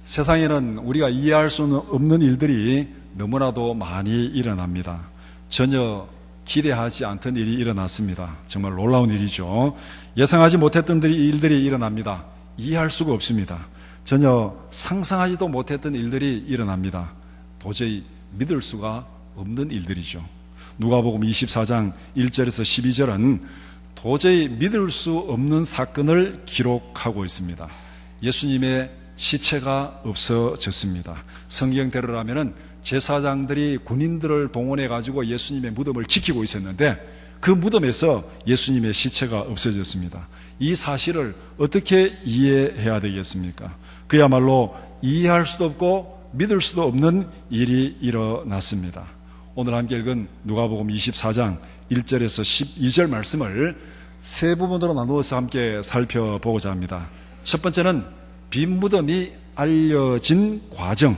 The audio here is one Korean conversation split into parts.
세상에는 우리가 이해할 수 없는 일들이 너무나도 많이 일어납니다. 전혀 기대하지 않던 일이 일어났습니다. 정말 놀라운 일이죠. 예상하지 못했던 일들이 일어납니다. 이해할 수가 없습니다. 전혀 상상하지도 못했던 일들이 일어납니다. 도저히 믿을 수가 없는 일들이죠. 누가복음 24장 1절에서 12절은 도저히 믿을 수 없는 사건을 기록하고 있습니다. 예수님의 시체가 없어졌습니다. 성경대로라면 제사장들이 군인들을 동원해 가지고 예수님의 무덤을 지키고 있었는데 그 무덤에서 예수님의 시체가 없어졌습니다. 이 사실을 어떻게 이해해야 되겠습니까? 그야말로 이해할 수도 없고 믿을 수도 없는 일이 일어났습니다. 오늘 함께 읽은 누가복음 24장 1절에서 12절 말씀을 세 부분으로 나누어서 함께 살펴보고자 합니다. 첫 번째는 빈 무덤이 알려진 과정,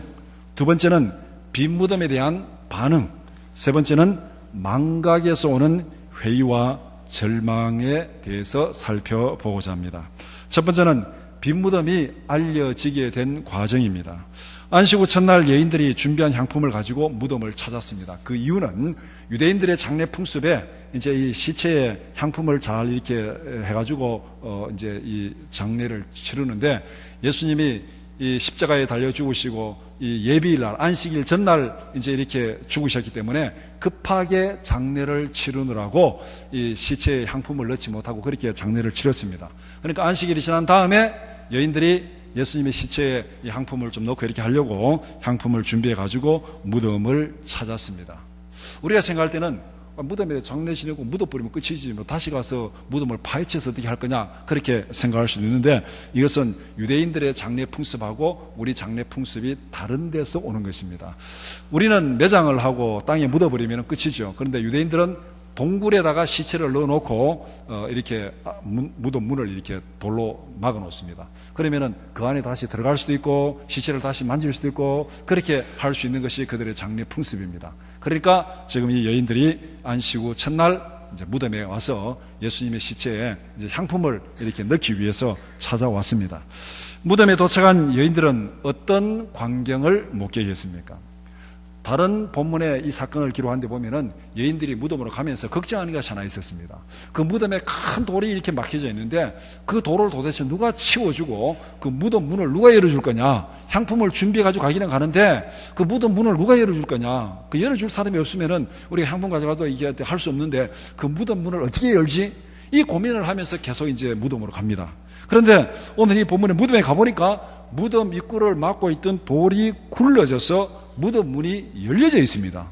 두 번째는 빈 무덤에 대한 반응, 세 번째는 망각에서 오는 회의와 절망에 대해서 살펴보고자 합니다. 첫 번째는 빈 무덤이 알려지게 된 과정입니다. 안식 후 첫날 여인들이 준비한 향품을 가지고 무덤을 찾았습니다. 그 이유는 유대인들의 장례 풍습에 이제 이 시체의 향품을 잘 이렇게 해가지고 이제 이 장례를 치르는데 예수님이 이 십자가에 달려 죽으시고 이 예비일 날 안식일 전날 이제 이렇게 죽으셨기 때문에 급하게 장례를 치르느라고 이 시체에 향품을 넣지 못하고 그렇게 장례를 치렀습니다. 그러니까 안식일이 지난 다음에 여인들이 예수님의 시체에 이 향품을 좀 넣고 이렇게 하려고 향품을 준비해 가지고 무덤을 찾았습니다. 우리가 생각할 때는 무덤에 장례 지내고 묻어 버리면 끝이지 뭐 다시 가서 무덤을 파헤쳐서 어떻게 할 거냐 그렇게 생각할 수도 있는데 이것은 유대인들의 장례 풍습하고 우리 장례 풍습이 다른 데서 오는 것입니다. 우리는 매장을 하고 땅에 묻어버리면 끝이죠. 그런데 유대인들은 동굴에다가 시체를 넣어놓고 이렇게 무덤 문을 이렇게 돌로 막아 놓습니다. 그러면은 그 안에 다시 들어갈 수도 있고 시체를 다시 만질 수도 있고 그렇게 할 수 있는 것이 그들의 장례 풍습입니다. 그러니까 지금 이 여인들이 안식 후 첫날 이제 무덤에 와서 예수님의 시체에 이제 향품을 이렇게 넣기 위해서 찾아왔습니다. 무덤에 도착한 여인들은 어떤 광경을 목격했습니까? 다른 본문에 이 사건을 기록한 데 보면은 여인들이 무덤으로 가면서 걱정하는 것이 하나 있었습니다. 그 무덤에 큰 돌이 이렇게 막혀져 있는데 그 돌을 도대체 누가 치워주고 그 무덤 문을 누가 열어줄 거냐? 향품을 준비해가지고 가기는 가는데 그 무덤 문을 누가 열어줄 거냐? 그 열어줄 사람이 없으면은 우리가 향품 가져가도 이게 할 수 없는데 그 무덤 문을 어떻게 열지? 이 고민을 하면서 계속 이제 무덤으로 갑니다. 그런데 오늘 이 본문에 무덤에 가보니까 무덤 입구를 막고 있던 돌이 굴러져서 무덤 문이 열려져 있습니다.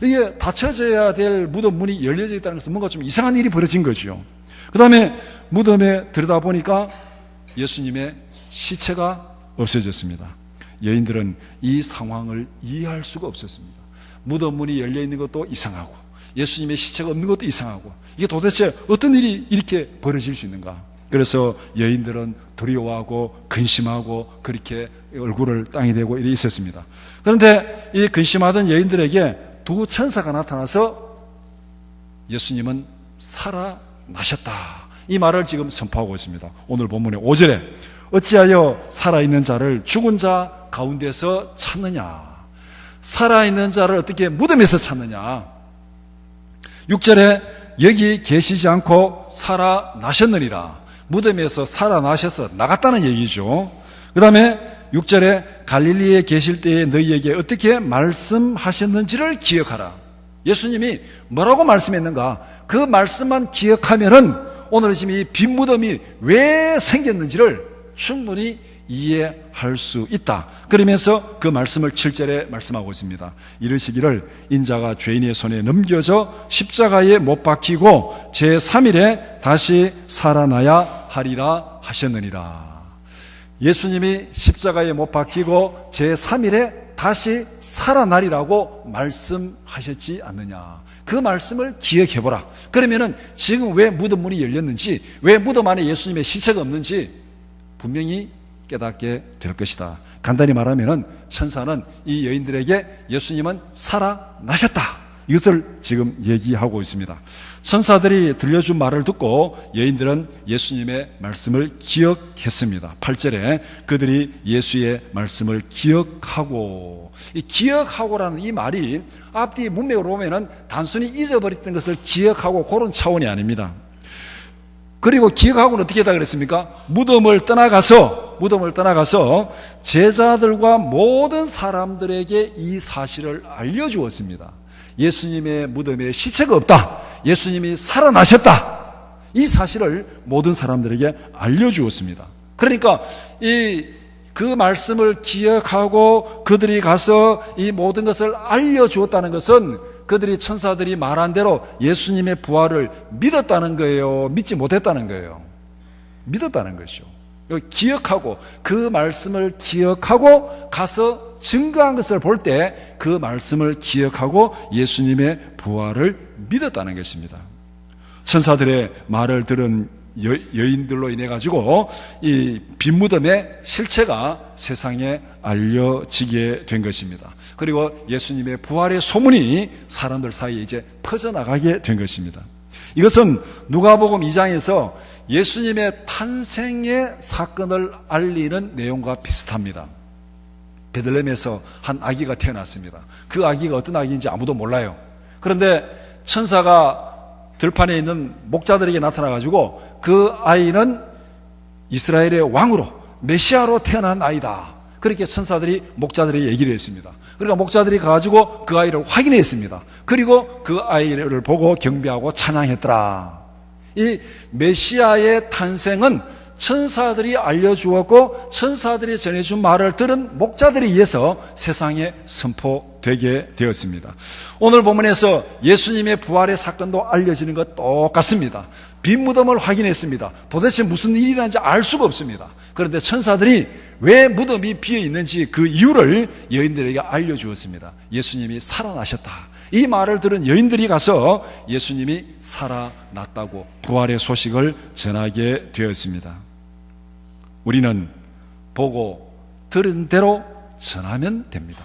이게 닫혀져야 될 무덤 문이 열려져 있다는 것은 뭔가 좀 이상한 일이 벌어진 거죠. 그 다음에 무덤에 들여다보니까 예수님의 시체가 없어졌습니다. 여인들은 이 상황을 이해할 수가 없었습니다. 무덤 문이 열려있는 것도 이상하고 예수님의 시체가 없는 것도 이상하고 이게 도대체 어떤 일이 이렇게 벌어질 수 있는가. 그래서 여인들은 두려워하고 근심하고 그렇게 얼굴을 땅에 대고 이래 있었습니다. 그런데 이 근심하던 여인들에게 두 천사가 나타나서 예수님은 살아나셨다. 이 말을 지금 선포하고 있습니다. 오늘 본문의 5절에 어찌하여 살아있는 자를 죽은 자 가운데서 찾느냐. 살아있는 자를 어떻게 무덤에서 찾느냐. 6절에 여기 계시지 않고 살아나셨느니라. 무덤에서 살아나셔서 나갔다는 얘기죠. 그 다음에 6절에 갈릴리에 계실 때에 너희에게 어떻게 말씀하셨는지를 기억하라. 예수님이 뭐라고 말씀했는가? 그 말씀만 기억하면은 오늘 지금 이 빈 무덤이 왜 생겼는지를 충분히 이해할 수 있다. 그러면서 그 말씀을 7절에 말씀하고 있습니다. 이르시기를 인자가 죄인의 손에 넘겨져 십자가에 못 박히고 제3일에 다시 살아나야 하리라 하셨느니라. 예수님이 십자가에 못 박히고 제3일에 다시 살아나리라고 말씀하셨지 않느냐. 그 말씀을 기억해보라. 그러면은 지금 왜 무덤 문이 열렸는지, 왜 무덤 안에 예수님의 시체가 없는지 분명히 깨닫게 될 것이다. 간단히 말하면은 천사는 이 여인들에게 예수님은 살아나셨다. 이것을 지금 얘기하고 있습니다. 천사들이 들려준 말을 듣고 여인들은 예수님의 말씀을 기억했습니다. 8절에 그들이 예수의 말씀을 기억하고, 이 기억하고라는 이 말이 앞뒤 문맥으로 보면은 단순히 잊어버렸던 것을 기억하고 그런 차원이 아닙니다. 그리고 기억하고는 어떻게 했다 그랬습니까? 무덤을 떠나가서 제자들과 모든 사람들에게 이 사실을 알려주었습니다. 예수님의 무덤에 시체가 없다. 예수님이 살아나셨다. 이 사실을 모든 사람들에게 알려주었습니다. 그러니까 그 말씀을 기억하고 그들이 가서 이 모든 것을 알려주었다는 것은 그들이 천사들이 말한 대로 예수님의 부활을 믿었다는 거예요? 믿지 못했다는 거예요? 믿었다는 것이죠. 기억하고 그 말씀을 기억하고 가서 증거한 것을 볼 때 그 말씀을 기억하고 예수님의 부활을 믿었다는 것입니다. 천사들의 말을 들은 여인들로 인해 가지고 이 빈 무덤의 실체가 세상에 알려지게 된 것입니다. 그리고 예수님의 부활의 소문이 사람들 사이에 이제 퍼져나가게 된 것입니다. 이것은 누가복음 2장에서 예수님의 탄생의 사건을 알리는 내용과 비슷합니다. 베들레헴에서 한 아기가 태어났습니다. 그 아기가 어떤 아기인지 아무도 몰라요. 그런데 천사가 들판에 있는 목자들에게 나타나가지고 그 아이는 이스라엘의 왕으로 메시아로 태어난 아이다. 그렇게 천사들이 목자들에게 얘기를 했습니다. 그러니까 목자들이 가가지고 그 아이를 확인했습니다. 그리고 그 아이를 보고 경배하고 찬양했더라. 이 메시아의 탄생은 천사들이 알려주었고 천사들이 전해준 말을 들은 목자들에 의해서 세상에 선포되게 되었습니다. 오늘 본문에서 예수님의 부활의 사건도 알려지는 것 똑같습니다. 빈 무덤을 확인했습니다. 도대체 무슨 일이 일어난지 알 수가 없습니다. 그런데 천사들이 왜 무덤이 비어 있는지 그 이유를 여인들에게 알려주었습니다. 예수님이 살아나셨다. 이 말을 들은 여인들이 가서 예수님이 살아났다고 부활의 소식을 전하게 되었습니다. 우리는 보고 들은 대로 전하면 됩니다.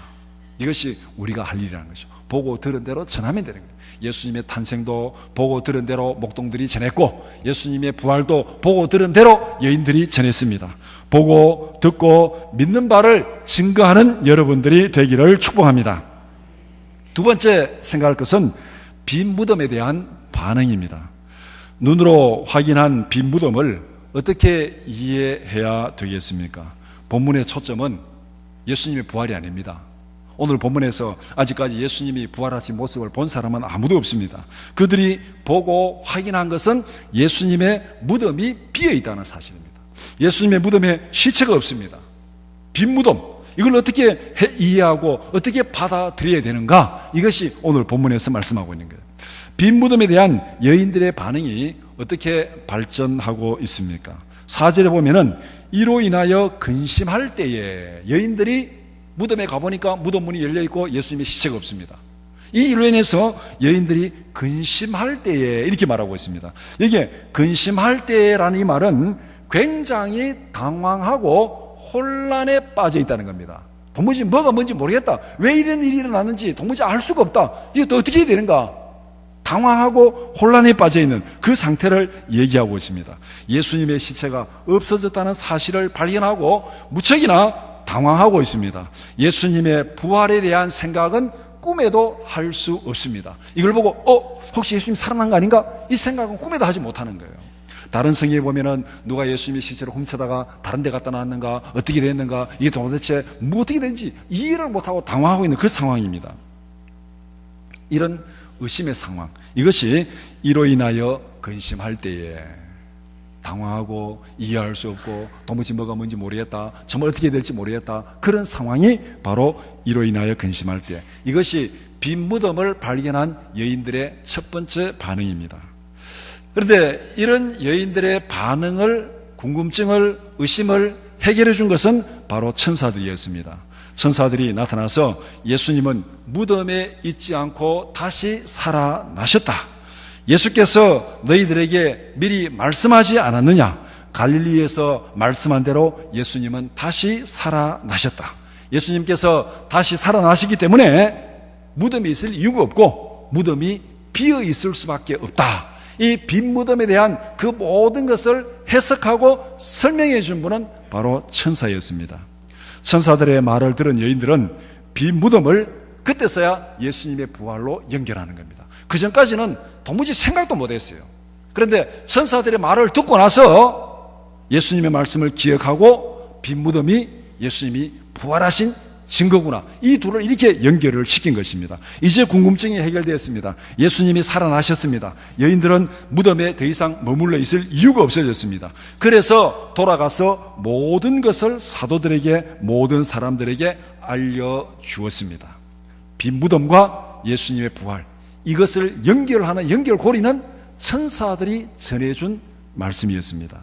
이것이 우리가 할 일이라는 것이죠. 보고 들은 대로 전하면 되는 거예요. 예수님의 탄생도 보고 들은 대로 목동들이 전했고 예수님의 부활도 보고 들은 대로 여인들이 전했습니다. 보고 듣고 믿는 바를 증거하는 여러분들이 되기를 축복합니다. 두 번째 생각할 것은 빈 무덤에 대한 반응입니다. 눈으로 확인한 빈 무덤을 어떻게 이해해야 되겠습니까? 본문의 초점은 예수님의 부활이 아닙니다. 오늘 본문에서 아직까지 예수님이 부활하신 모습을 본 사람은 아무도 없습니다. 그들이 보고 확인한 것은 예수님의 무덤이 비어 있다는 사실입니다. 예수님의 무덤에 시체가 없습니다. 빈 무덤. 이걸 어떻게 이해하고 어떻게 받아들여야 되는가? 이것이 오늘 본문에서 말씀하고 있는 거예요. 빈 무덤에 대한 여인들의 반응이 어떻게 발전하고 있습니까? 4절에 보면은 이로 인하여 근심할 때에 여인들이 무덤에 가보니까 무덤 문이 열려있고 예수님의 시체가 없습니다. 이 일로 인해서 여인들이 근심할 때에 이렇게 말하고 있습니다. 이게 근심할 때라는 이 말은 굉장히 당황하고 혼란에 빠져 있다는 겁니다. 도무지 뭐가 뭔지 모르겠다. 왜 이런 일이 일어났는지 도무지 알 수가 없다. 이게 또 어떻게 해야 되는가? 당황하고 혼란에 빠져 있는 그 상태를 얘기하고 있습니다. 예수님의 시체가 없어졌다는 사실을 발견하고 무척이나 당황하고 있습니다. 예수님의 부활에 대한 생각은 꿈에도 할 수 없습니다. 이걸 보고 혹시 예수님 살아난 거 아닌가? 이 생각은 꿈에도 하지 못하는 거예요. 다른 성경에 보면은 누가 예수님의 시체를 훔쳐다가 다른 데 갖다 놨는가, 어떻게 됐는가, 이게 도대체 어떻게 된지 이해를 못하고 당황하고 있는 그 상황입니다. 이런 의심의 상황, 이것이 이로 인하여 근심할 때에 당황하고 이해할 수 없고 도무지 뭐가 뭔지 모르겠다, 정말 어떻게 될지 모르겠다, 그런 상황이 바로 이로 인하여 근심할 때, 이것이 빈 무덤을 발견한 여인들의 첫 번째 반응입니다. 그런데 이런 여인들의 반응을, 궁금증을, 의심을 해결해 준 것은 바로 천사들이었습니다. 천사들이 나타나서 예수님은 무덤에 있지 않고 다시 살아나셨다. 예수께서 너희들에게 미리 말씀하지 않았느냐? 갈릴리에서 말씀한 대로 예수님은 다시 살아나셨다. 예수님께서 다시 살아나시기 때문에 무덤에 있을 이유가 없고 무덤이 비어 있을 수밖에 없다. 이 빈 무덤에 대한 그 모든 것을 해석하고 설명해 준 분은 바로 천사였습니다. 천사들의 말을 들은 여인들은 빈 무덤을 그때서야 예수님의 부활로 연결하는 겁니다. 그 전까지는 도무지 생각도 못했어요. 그런데 천사들의 말을 듣고 나서 예수님의 말씀을 기억하고 빈 무덤이 예수님이 부활하신 증거구나. 이 둘을 이렇게 연결을 시킨 것입니다. 이제 궁금증이 해결되었습니다. 예수님이 살아나셨습니다. 여인들은 무덤에 더 이상 머물러 있을 이유가 없어졌습니다. 그래서 돌아가서 모든 것을 사도들에게, 모든 사람들에게 알려주었습니다. 빈 무덤과 예수님의 부활, 이것을 연결하는 연결고리는 천사들이 전해준 말씀이었습니다.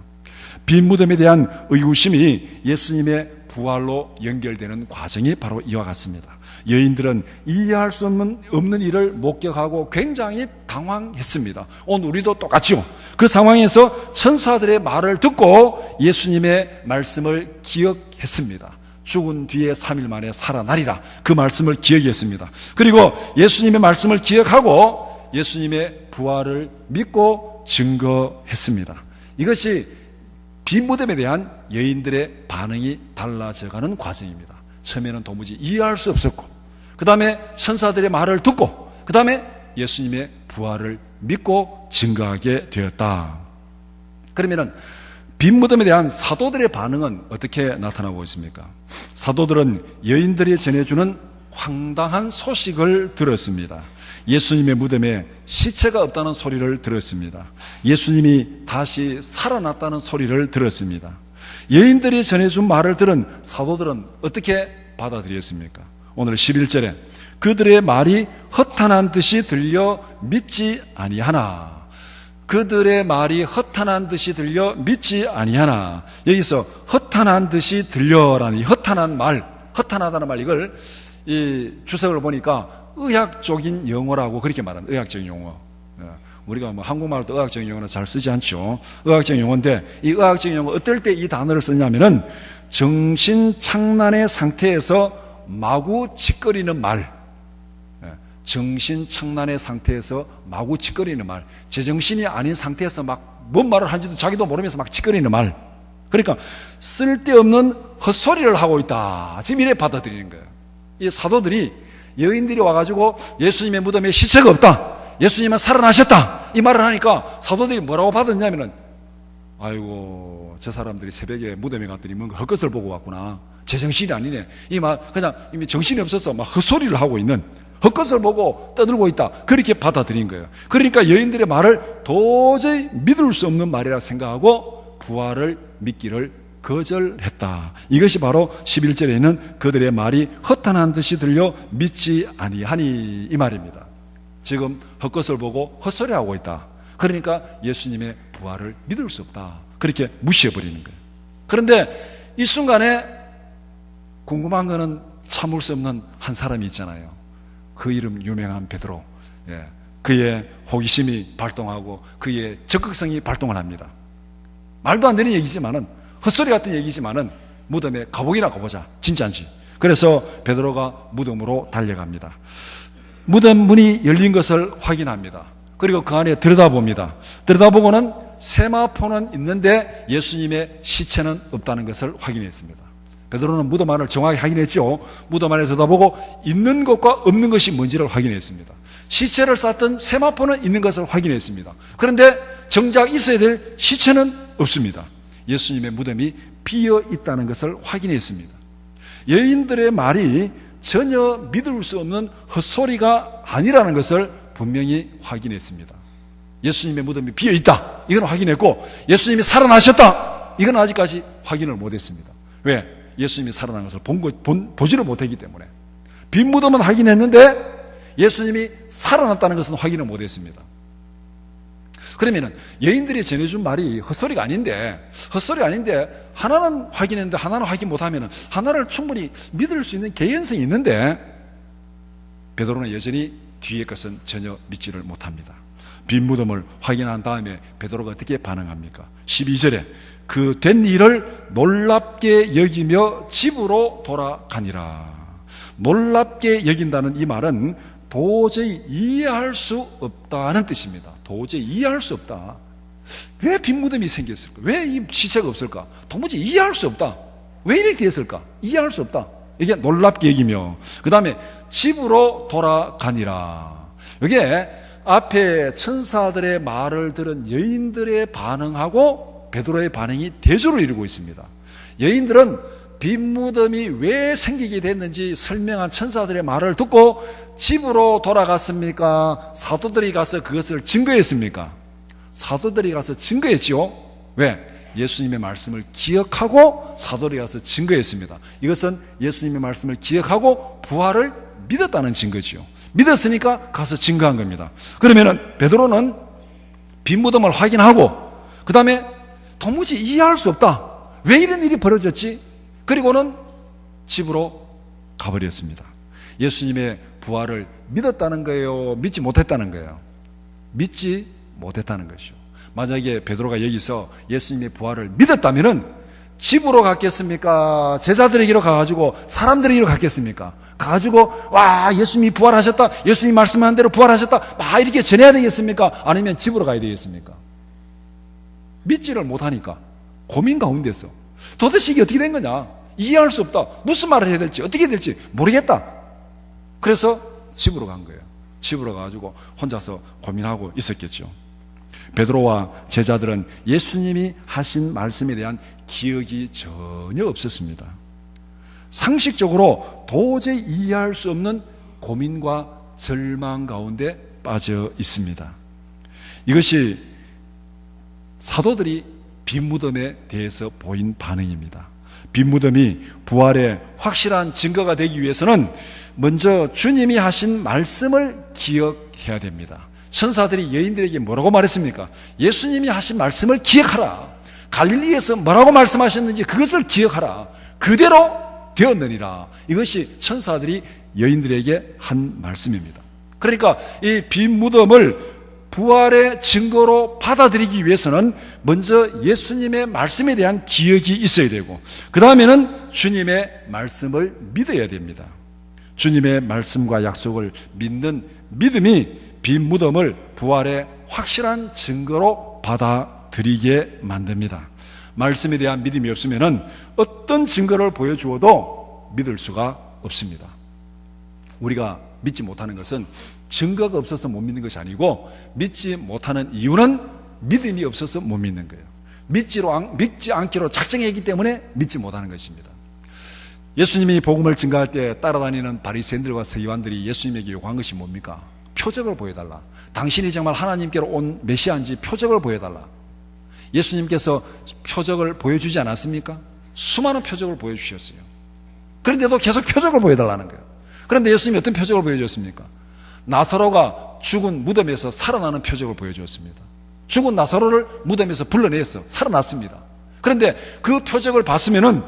빈 무덤에 대한 의구심이 예수님의 부활로 연결되는 과정이 바로 이와 같습니다. 여인들은 이해할 수 없는 일을 목격하고 굉장히 당황했습니다. 오늘 우리도 똑같죠. 그 상황에서 천사들의 말을 듣고 예수님의 말씀을 기억했습니다. 죽은 뒤에 3일 만에 살아나리라, 그 말씀을 기억했습니다. 그리고 예수님의 말씀을 기억하고 예수님의 부활을 믿고 증거했습니다. 이것이 빈 무덤에 대한 여인들의 반응이 달라져가는 과정입니다. 처음에는 도무지 이해할 수 없었고, 그 다음에 천사들의 말을 듣고, 그 다음에 예수님의 부활을 믿고 증거하게 되었다. 그러면은 빈 무덤에 대한 사도들의 반응은 어떻게 나타나고 있습니까? 사도들은 여인들이 전해주는 황당한 소식을 들었습니다. 예수님의 무덤에 시체가 없다는 소리를 들었습니다. 예수님이 다시 살아났다는 소리를 들었습니다. 여인들이 전해준 말을 들은 사도들은 어떻게 받아들였습니까? 오늘 11절에 그들의 말이 허탄한 듯이 들려 믿지 아니하나, 그들의 말이 허탄한 듯이 들려 믿지 아니하나. 여기서 허탄한 듯이 들려라는 이 허탄한 말, 허탄하다는 말, 이걸 이 주석을 보니까 의학적인 용어라고 그렇게 말합니다. 의학적인 용어. 우리가 뭐 한국말도 의학적인 용어는 잘 쓰지 않죠. 의학적인 용어인데, 이 의학적인 용어 어떨 때 이 단어를 쓰냐면은 정신착란의 상태에서 마구 짓거리는 말, 정신착란의 상태에서 마구 짓거리는 말, 제정신이 아닌 상태에서 막 뭔 말을 하는지도 자기도 모르면서 막 짓거리는 말, 그러니까 쓸데없는 헛소리를 하고 있다, 지금 이래 받아들이는 거예요. 이 사도들이, 여인들이 와가지고 예수님의 무덤에 시체가 없다, 예수님은 살아나셨다, 이 말을 하니까 사도들이 뭐라고 받았냐면은, 아이고 저 사람들이 새벽에 무덤에 갔더니 뭔가 헛것을 보고 왔구나, 제정신이 아니네, 이 말 그냥 이미 정신이 없어서 막 헛소리를 하고 있는, 헛것을 보고 떠들고 있다, 그렇게 받아들인 거예요. 그러니까 여인들의 말을 도저히 믿을 수 없는 말이라 생각하고 부활을 믿기를 거절했다. 이것이 바로 11절에 있는 그들의 말이 허탄한 듯이 들려 믿지 아니하니, 이 말입니다. 지금 헛것을 보고 헛소리하고 있다. 그러니까 예수님의 부활을 믿을 수 없다, 그렇게 무시해버리는 거예요. 그런데 이 순간에 궁금한 거는 참을 수 없는 한 사람이 있잖아요. 그 이름 유명한 베드로. 그의 호기심이 발동하고 그의 적극성이 발동을 합니다. 말도 안 되는 얘기지만은, 헛소리 같은 얘기지만은 무덤에 가보기나 가보자, 진짜인지. 그래서 베드로가 무덤으로 달려갑니다. 무덤 문이 열린 것을 확인합니다. 그리고 그 안에 들여다봅니다. 들여다보고는 세마포는 있는데 예수님의 시체는 없다는 것을 확인했습니다. 베드로는 무덤 안을 정확히 확인했죠. 무덤 안에 들여다보고 있는 것과 없는 것이 뭔지를 확인했습니다. 시체를 쌌던 세마포는 있는 것을 확인했습니다. 그런데 정작 있어야 될 시체는 없습니다. 예수님의 무덤이 비어 있다는 것을 확인했습니다. 여인들의 말이 전혀 믿을 수 없는 헛소리가 아니라는 것을 분명히 확인했습니다. 예수님의 무덤이 비어 있다, 이건 확인했고, 예수님이 살아나셨다, 이건 아직까지 확인을 못했습니다. 왜? 예수님이 살아난 것을 보지를 못했기 때문에. 빈 무덤은 확인했는데 예수님이 살아났다는 것은 확인을 못했습니다. 그러면은 여인들이 전해준 말이 헛소리가 아닌데, 하나는 확인했는데 하나는 확인 못하면은 하나를 충분히 믿을 수 있는 개연성이 있는데, 베드로는 여전히 뒤의 것은 전혀 믿지를 못합니다. 빈 무덤을 확인한 다음에 베드로가 어떻게 반응합니까? 12절에 그 된 일을 놀랍게 여기며 집으로 돌아가니라. 놀랍게 여긴다는 이 말은 도저히 이해할 수 없다는 뜻입니다. 도저히 이해할 수 없다. 왜 빈 무덤이 생겼을까? 왜 이 시체가 없을까? 도무지 이해할 수 없다. 왜 이렇게 됐을까? 이해할 수 없다. 이게 놀랍게 여기며, 그 다음에 집으로 돌아가니라. 이게 앞에 천사들의 말을 들은 여인들의 반응하고 베드로의 반응이 대조를 이루고 있습니다. 여인들은 빈 무덤이 왜 생기게 됐는지 설명한 천사들의 말을 듣고 집으로 돌아갔습니까? 사도들이 가서 그것을 증거했습니까? 사도들이 가서 증거했지요. 왜? 예수님의 말씀을 기억하고 사도들이 가서 증거했습니다. 이것은 예수님의 말씀을 기억하고 부활을 믿었다는 증거지요. 믿었으니까 가서 증거한 겁니다. 그러면은 베드로는 빈 무덤을 확인하고 그 다음에 도무지 이해할 수 없다. 왜 이런 일이 벌어졌지? 그리고는 집으로 가버렸습니다. 예수님의 부활을 믿었다는 거예요? 믿지 못했다는 거예요? 믿지 못했다는 것이죠. 만약에 베드로가 여기서 예수님의 부활을 믿었다면은 집으로 갔겠습니까? 제자들에게로 가가지고 사람들에게로 갔겠습니까? 가가지고 와 예수님이 부활하셨다, 예수님이 말씀한 대로 부활하셨다, 막 이렇게 전해야 되겠습니까? 아니면 집으로 가야 되겠습니까? 믿지를 못하니까 고민 가운데서 도대체 이게 어떻게 된 거냐? 이해할 수 없다. 무슨 말을 해야 될지 어떻게 될지 모르겠다. 그래서 집으로 간 거예요. 집으로 가가지고 혼자서 고민하고 있었겠죠. 베드로와 제자들은 예수님이 하신 말씀에 대한 기억이 전혀 없었습니다. 상식적으로 도저히 이해할 수 없는 고민과 절망 가운데 빠져 있습니다. 이것이 사도들이 빈 무덤에 대해서 보인 반응입니다. 빈 무덤이 부활의 확실한 증거가 되기 위해서는 먼저 주님이 하신 말씀을 기억해야 됩니다. 천사들이 여인들에게 뭐라고 말했습니까? 예수님이 하신 말씀을 기억하라. 갈릴리에서 뭐라고 말씀하셨는지 그것을 기억하라. 그대로 되었느니라. 이것이 천사들이 여인들에게 한 말씀입니다. 그러니까 이 빈 무덤을 부활의 증거로 받아들이기 위해서는 먼저 예수님의 말씀에 대한 기억이 있어야 되고 그 다음에는 주님의 말씀을 믿어야 됩니다. 주님의 말씀과 약속을 믿는 믿음이 빈 무덤을 부활의 확실한 증거로 받아들이게 만듭니다. 말씀에 대한 믿음이 없으면 어떤 증거를 보여주어도 믿을 수가 없습니다. 우리가 믿지 못하는 것은 증거가 없어서 못 믿는 것이 아니고 믿지 못하는 이유는 믿음이 없어서 못 믿는 거예요. 믿지 않기로 작정했기 때문에 믿지 못하는 것입니다. 예수님이 복음을 증거할 때 따라다니는 바리새인들과 서기관들이 예수님에게 요구한 것이 뭡니까? 표적을 보여달라. 당신이 정말 하나님께로 온 메시아인지 표적을 보여달라. 예수님께서 표적을 보여주지 않았습니까? 수많은 표적을 보여주셨어요. 그런데도 계속 표적을 보여달라는 거예요. 그런데 예수님이 어떤 표적을 보여주었습니까? 나사로가 죽은 무덤에서 살아나는 표적을 보여주었습니다. 죽은 나사로를 무덤에서 불러내서 살아났습니다. 그런데 그 표적을 봤으면은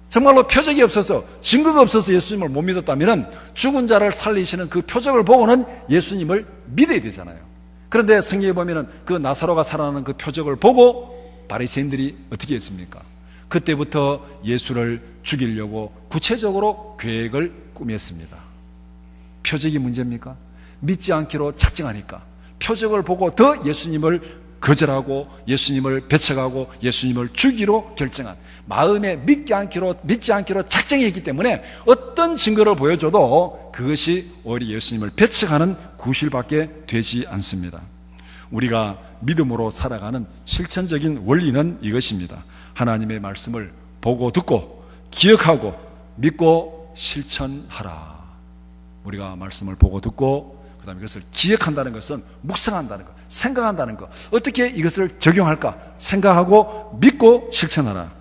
정말로 표적이 없어서 증거가 없어서 예수님을 못 믿었다면 죽은 자를 살리시는 그 표적을 보고는 예수님을 믿어야 되잖아요. 그런데 성경에 보면은 그 나사로가 살아나는 그 표적을 보고 바리새인들이 어떻게 했습니까? 그때부터 예수를 죽이려고 구체적으로 계획을 꾸몄습니다. 표적이 문제입니까? 믿지 않기로 작정하니까 표적을 보고 더 예수님을 거절하고 예수님을 배척하고 예수님을 죽이로 결정한 마음에 믿지 않기로 작정했기 때문에 어떤 증거를 보여줘도 그것이 오히려 예수님을 배척하는 구실밖에 되지 않습니다. 우리가 믿음으로 살아가는 실천적인 원리는 이것입니다. 하나님의 말씀을 보고 듣고 기억하고 믿고 실천하라. 우리가 말씀을 보고 듣고 그 다음에 이것을 기억한다는 것은 묵상한다는 것, 생각한다는 것, 어떻게 이것을 적용할까 생각하고 믿고 실천하라.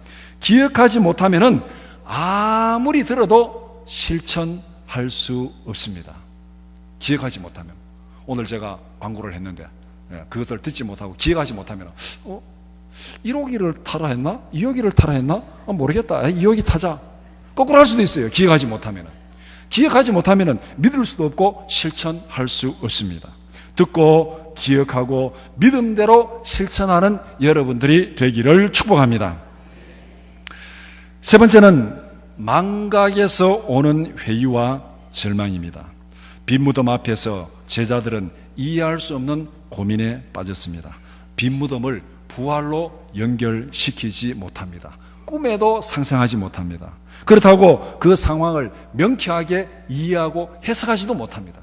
기억하지 못하면은 아무리 들어도 실천할 수 없습니다. 기억하지 못하면. 오늘 제가 광고를 했는데 그것을 듣지 못하고 기억하지 못하면 1호기를 타라 했나? 2호기를 타라 했나? 모르겠다. 2호기 타자. 거꾸로 할 수도 있어요. 기억하지 못하면. 기억하지 못하면 믿을 수도 없고 실천할 수 없습니다. 듣고 기억하고 믿음대로 실천하는 여러분들이 되기를 축복합니다. 세 번째는 망각에서 오는 회의와 절망입니다. 빈 무덤 앞에서 제자들은 이해할 수 없는 고민에 빠졌습니다. 빈 무덤을 부활로 연결시키지 못합니다. 꿈에도 상상하지 못합니다. 그렇다고 그 상황을 명쾌하게 이해하고 해석하지도 못합니다.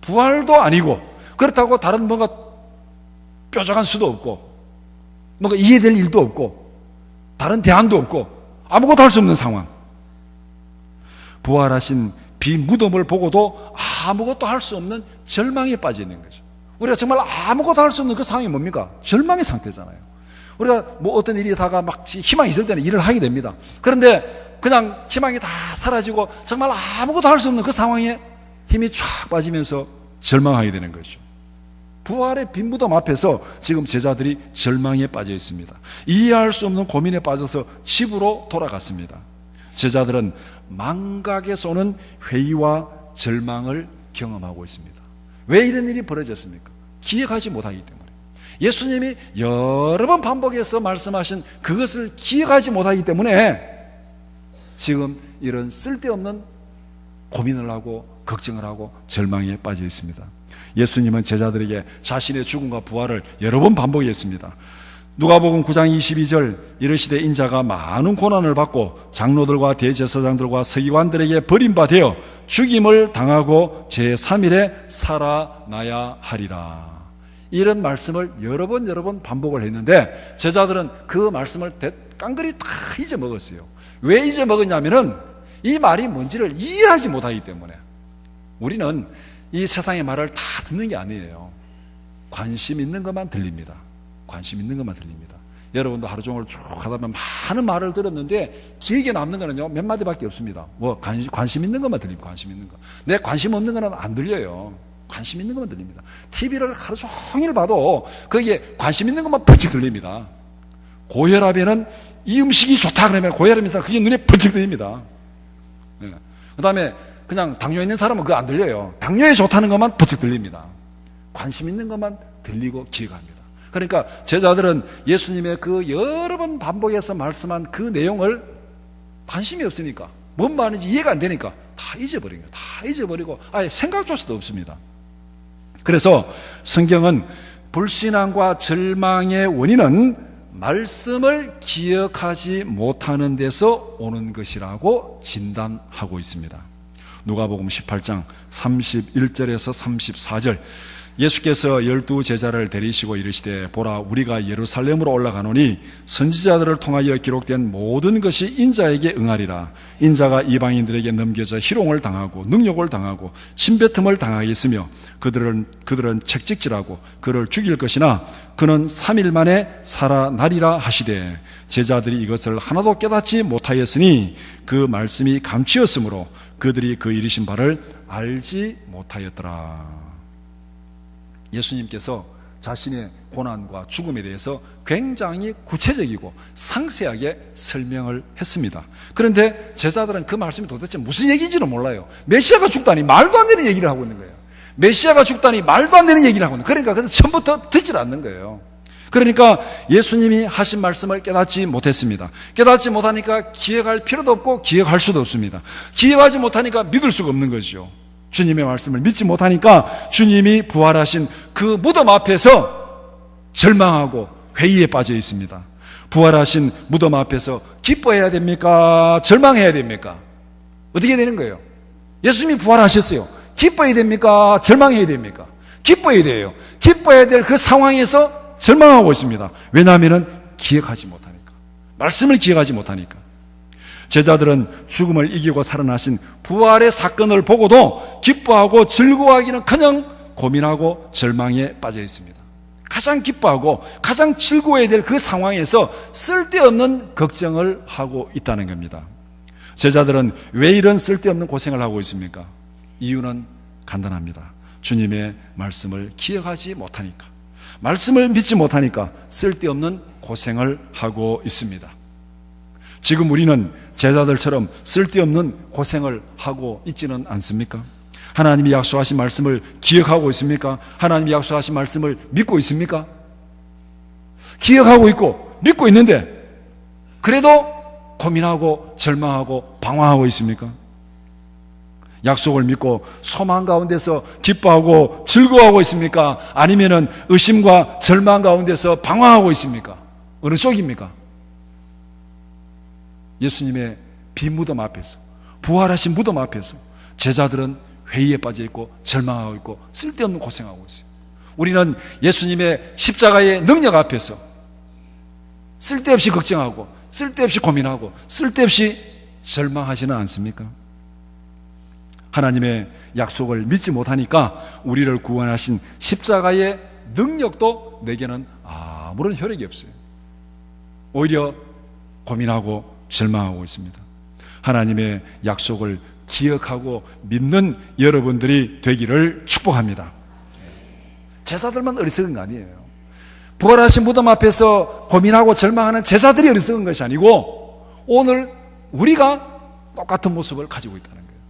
부활도 아니고 그렇다고 다른 뭔가 뾰족한 수도 없고 뭔가 이해될 일도 없고 다른 대안도 없고 아무것도 할 수 없는 상황. 부활하신 빈 무덤을 보고도 아무것도 할 수 없는 절망에 빠져 있는 거죠. 우리가 정말 아무것도 할 수 없는 그 상황이 뭡니까? 절망의 상태잖아요. 우리가 뭐 어떤 일이 다가 막 희망이 있을 때는 일을 하게 됩니다. 그런데 그냥 희망이 다 사라지고 정말 아무것도 할 수 없는 그 상황에 힘이 쫙 빠지면서 절망하게 되는 거죠. 부활의 빈 무덤 앞에서 지금 제자들이 절망에 빠져 있습니다. 이해할 수 없는 고민에 빠져서 집으로 돌아갔습니다. 제자들은 망각에서 오는 회의와 절망을 경험하고 있습니다. 왜 이런 일이 벌어졌습니까? 기억하지 못하기 때문에. 예수님이 여러 번 반복해서 말씀하신 그것을 기억하지 못하기 때문에 지금 이런 쓸데없는 고민을 하고 걱정을 하고 절망에 빠져 있습니다. 예수님은 제자들에게 자신의 죽음과 부활을 여러 번 반복했습니다. 누가복음 9장 22절 이르시되 인자가 많은 고난을 받고 장로들과 대제사장들과 서기관들에게 버림받아 죽임을 당하고 제3일에 살아나야 하리라. 이런 말씀을 여러 번 반복을 했는데 제자들은 그 말씀을 깡그리 다 잊어먹었어요. 왜 잊어먹었냐면은 이 말이 뭔지를 이해하지 못하기 때문에. 우리는 이 세상의 말을 다 듣는 게 아니에요. 관심 있는 것만 들립니다. 관심 있는 것만 들립니다. 여러분도 하루 종일 쭉 하다 보면 많은 말을 들었는데 기억에 남는 거는요 몇 마디밖에 없습니다. 뭐 관심 있는 것만 들립니다. 관심 있는 거. 내 관심 없는 거는 안 들려요. 관심 있는 것만 들립니다. TV를 하루 종일 봐도 거기에 관심 있는 것만 번쩍 들립니다. 고혈압에는 이 음식이 좋다 그러면 고혈압 있는 사람 그게 눈에 번쩍 들립니다. 네. 그 다음에 그냥 당뇨 있는 사람은 그거 안 들려요. 당뇨에 좋다는 것만 번쩍 들립니다. 관심 있는 것만 들리고 기억합니다. 그러니까 제자들은 예수님의 그 여러 번 반복해서 말씀한 그 내용을 관심이 없으니까 뭔 말인지 이해가 안 되니까 다 잊어버린 거예요. 다 잊어버리고 아예 생각조차도 없습니다. 그래서 성경은 불신앙과 절망의 원인은 말씀을 기억하지 못하는 데서 오는 것이라고 진단하고 있습니다. 누가복음 18장 31절에서 34절 예수께서 12 제자를 데리시고 이르시되 보라 우리가 예루살렘으로 올라가노니 선지자들을 통하여 기록된 모든 것이 인자에게 응하리라. 인자가 이방인들에게 넘겨져 희롱을 당하고 능욕을 당하고 침뱉음을 당하겠으며 그들은 책찍질하고 그를 죽일 것이나 그는 3일 만에 살아나리라 하시되 제자들이 이것을 하나도 깨닫지 못하였으니 그 말씀이 감추었으므로 그들이 그 이르신 바를 알지 못하였더라. 예수님께서 자신의 고난과 죽음에 대해서 굉장히 구체적이고 상세하게 설명을 했습니다. 그런데 제자들은 그 말씀이 도대체 무슨 얘기인지는 몰라요. 메시아가 죽다니 말도 안 되는 얘기를 하고 있는 거예요. 메시아가 죽다니 말도 안 되는 얘기를 하고 있는 거예요. 그러니까 그래서 처음부터 듣질 않는 거예요. 그러니까 예수님이 하신 말씀을 깨닫지 못했습니다. 깨닫지 못하니까 기억할 필요도 없고 기억할 수도 없습니다. 기억하지 못하니까 믿을 수가 없는 거죠. 주님의 말씀을 믿지 못하니까 주님이 부활하신 그 무덤 앞에서 절망하고 회의에 빠져 있습니다. 부활하신 무덤 앞에서 기뻐해야 됩니까? 절망해야 됩니까? 어떻게 되는 거예요? 예수님이 부활하셨어요. 기뻐해야 됩니까? 절망해야 됩니까? 기뻐해야 돼요. 기뻐해야 될 그 상황에서 절망하고 있습니다. 왜냐하면 기억하지 못하니까. 말씀을 기억하지 못하니까. 제자들은 죽음을 이기고 살아나신 부활의 사건을 보고도 기뻐하고 즐거워하기는커녕 고민하고 절망에 빠져 있습니다. 가장 기뻐하고 가장 즐거워해야 될 그 상황에서 쓸데없는 걱정을 하고 있다는 겁니다. 제자들은 왜 이런 쓸데없는 고생을 하고 있습니까? 이유는 간단합니다. 주님의 말씀을 기억하지 못하니까, 말씀을 믿지 못하니까 쓸데없는 고생을 하고 있습니다. 지금 우리는 제자들처럼 쓸데없는 고생을 하고 있지는 않습니까? 하나님이 약속하신 말씀을 기억하고 있습니까? 하나님이 약속하신 말씀을 믿고 있습니까? 기억하고 있고 믿고 있는데 그래도 고민하고 절망하고 방황하고 있습니까? 약속을 믿고 소망 가운데서 기뻐하고 즐거워하고 있습니까? 아니면은 의심과 절망 가운데서 방황하고 있습니까? 어느 쪽입니까? 예수님의 빈 무덤 앞에서, 부활하신 무덤 앞에서 제자들은 회의에 빠져 있고 절망하고 있고 쓸데없는 고생하고 있어요. 우리는 예수님의 십자가의 능력 앞에서 쓸데없이 걱정하고 쓸데없이 고민하고 쓸데없이 절망하지는 않습니까? 하나님의 약속을 믿지 못하니까 우리를 구원하신 십자가의 능력도 내게는 아무런 효력이 없어요. 오히려 고민하고 절망하고 있습니다. 하나님의 약속을 기억하고 믿는 여러분들이 되기를 축복합니다. 제자들만 어리석은 거 아니에요. 부활하신 무덤 앞에서 고민하고 절망하는 제자들이 어리석은 것이 아니고 오늘 우리가 똑같은 모습을 가지고 있다는 거예요.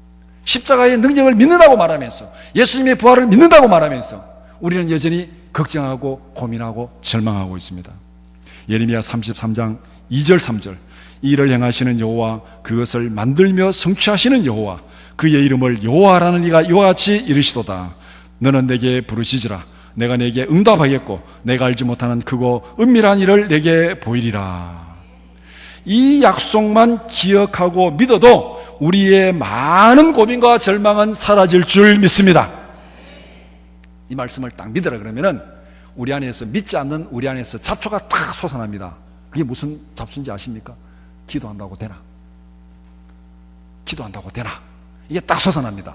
십자가의 능력을 믿는다고 말하면서, 예수님의 부활을 믿는다고 말하면서 우리는 여전히 걱정하고 고민하고 절망하고 있습니다. 예레미야 33장 2절 3절, 이 일을 행하시는 여호와, 그것을 만들며 성취하시는 여호와, 그의 이름을 여호와라는 이가 이와 같이 이르시도다. 너는 내게 부르시지라. 내가 내게 응답하겠고 내가 알지 못하는 크고 은밀한 일을 내게 보이리라. 이 약속만 기억하고 믿어도 우리의 많은 고민과 절망은 사라질 줄 믿습니다. 이 말씀을 딱 믿으라 그러면은 우리 안에서, 믿지 않는 우리 안에서 잡초가 탁 솟아납니다. 그게 무슨 잡초인지 아십니까? 기도한다고 되나? 기도한다고 되나? 이게 딱 솟아납니다.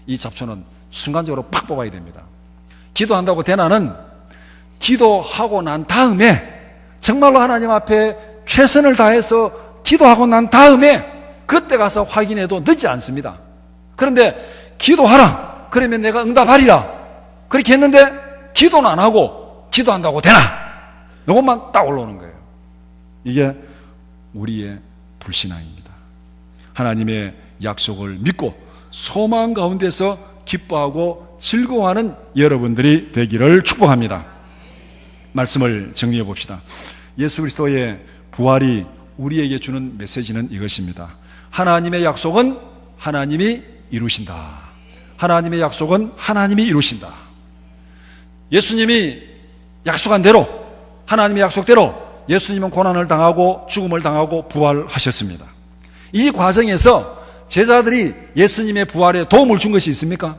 이 잡초는 순간적으로 팍 뽑아야 됩니다. 기도한다고 되나는 기도하고 난 다음에, 정말로 하나님 앞에 최선을 다해서 기도하고 난 다음에 그때 가서 확인해도 늦지 않습니다. 그런데 기도하라 그러면 내가 응답하리라 그렇게 했는데 기도는 안 하고 기도한다고 되나? 이것만 딱 올라오는 거예요. 이게 우리의 불신앙입니다. 하나님의 약속을 믿고 소망 가운데서 기뻐하고 즐거워하는 여러분들이 되기를 축복합니다. 말씀을 정리해 봅시다. 예수 그리스도의 부활이 우리에게 주는 메시지는 이것입니다. 하나님의 약속은 하나님이 이루신다. 하나님의 약속은 하나님이 이루신다. 예수님이 약속한 대로, 하나님의 약속대로 예수님은 고난을 당하고 죽음을 당하고 부활하셨습니다. 이 과정에서 제자들이 예수님의 부활에 도움을 준 것이 있습니까?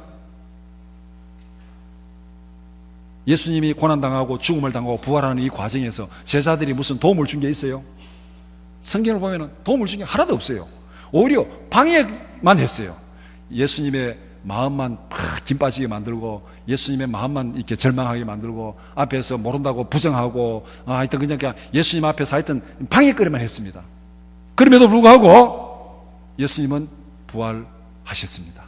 예수님이 고난당하고 죽음을 당하고 부활하는 이 과정에서 제자들이 무슨 도움을 준 게 있어요? 성경을 보면 도움을 준 게 하나도 없어요. 오히려 방해만 했어요. 예수님의 마음만 김 빠지게 만들고, 예수님의 마음만 이렇게 절망하게 만들고, 앞에서 모른다고 부정하고, 하여튼 그냥 예수님 앞에서 하여튼 방해거리만 했습니다. 그럼에도 불구하고 예수님은 부활하셨습니다.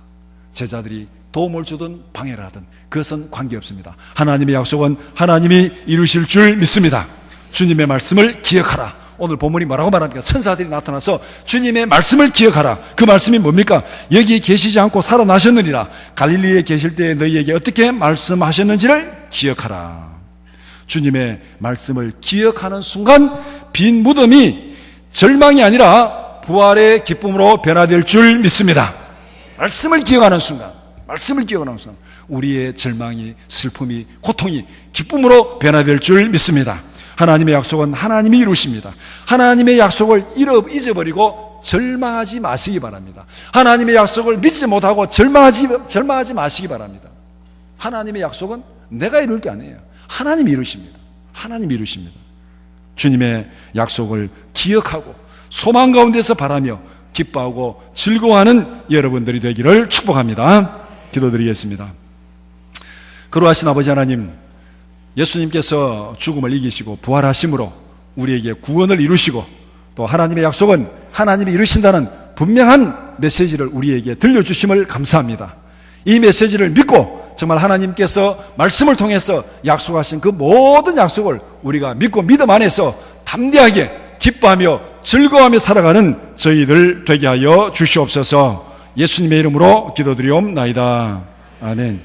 제자들이 도움을 주든 방해를 하든 그것은 관계없습니다. 하나님의 약속은 하나님이 이루실 줄 믿습니다. 주님의 말씀을 기억하라. 오늘 본문이 뭐라고 말합니까? 천사들이 나타나서 주님의 말씀을 기억하라. 그 말씀이 뭡니까? 여기 계시지 않고 살아나셨느니라. 갈릴리에 계실 때에 너희에게 어떻게 말씀하셨는지를 기억하라. 주님의 말씀을 기억하는 순간 빈 무덤이 절망이 아니라 부활의 기쁨으로 변화될 줄 믿습니다. 말씀을 기억하는 순간, 말씀을 기억하는 순간 우리의 절망이, 슬픔이, 고통이 기쁨으로 변화될 줄 믿습니다. 하나님의 약속은 하나님이 이루십니다. 하나님의 약속을 잊어버리고 절망하지 마시기 바랍니다. 하나님의 약속을 믿지 못하고 절망하지 마시기 바랍니다. 하나님의 약속은 내가 이룰 게 아니에요. 하나님이 이루십니다. 하나님이 이루십니다. 주님의 약속을 기억하고 소망 가운데서 바라며 기뻐하고 즐거워하는 여러분들이 되기를 축복합니다. 기도드리겠습니다. 거룩하신 아버지 하나님, 예수님께서 죽음을 이기시고 부활하심으로 우리에게 구원을 이루시고 또 하나님의 약속은 하나님이 이루신다는 분명한 메시지를 우리에게 들려주심을 감사합니다. 이 메시지를 믿고 정말 하나님께서 말씀을 통해서 약속하신 그 모든 약속을 우리가 믿고 믿음 안에서 담대하게 기뻐하며 즐거워하며 살아가는 저희들 되게 하여 주시옵소서. 예수님의 이름으로 기도드리옵나이다. 아멘.